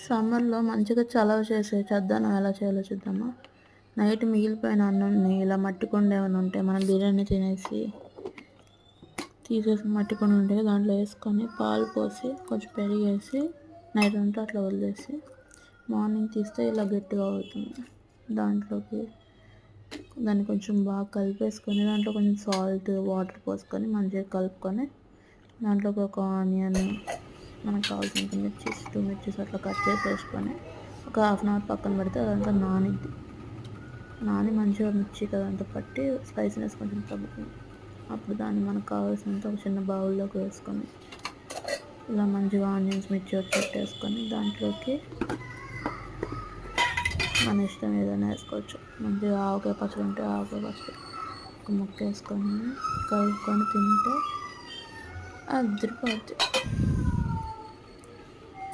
సమ్మర్‌లో మంచిగా చలవ చేసే చద్దన్నం ఎలా చేయాలో చూద్దామా? నైట్ మిగిలిపోయిన అన్నంని ఇలా మట్టి కుండ ఏమైనా ఉంటే మనం బిర్యానీ తినేసి తీసేసిన మట్టి కుండలు ఉంటాయి కదా, దాంట్లో వేసుకొని పాలు పోసి కొంచెం పెరిగేసి నైట్ అంతా అట్లా వదిలేసి మార్నింగ్ తీస్తే ఇలా గట్టిగా అవుతుంది. దాంట్లోకి దాన్ని కొంచెం బాగా కలిపేసుకొని దాంట్లో కొంచెం సాల్ట్ వాటర్ పోసుకొని మంచిగా కలుపుకొని దాంట్లోకి ఒక ఆనియన్ మనకు కావాల్సినంత మిర్చీస్ 2 మిర్చీస్ అట్లా కట్ చేసి వేసుకొని ఒక హాఫ్ అన్ అవర్ పక్కన పెడితే అదంతా నానిద్ది. నాని మంచిగా మిర్చి కదంతా పట్టి స్పైసీనెస్ కొంచెం తగ్గుతుంది. అప్పుడు దాన్ని మనకు కావాల్సినంత ఒక చిన్న బౌల్లోకి వేసుకొని ఇలా మంచిగా ఆనియన్స్ మిర్చి వచ్చేట్టు వేసుకొని దాంట్లోకి మన ఇష్టం ఏదైనా వేసుకోవచ్చు. మంచిగా ఆవకాయ పచ్చడి ఉంటే ఆవకాయ పచ్చడి ఒక ముక్క వేసుకొని కలుపుకొని తింటే అదిరిపోద్ది.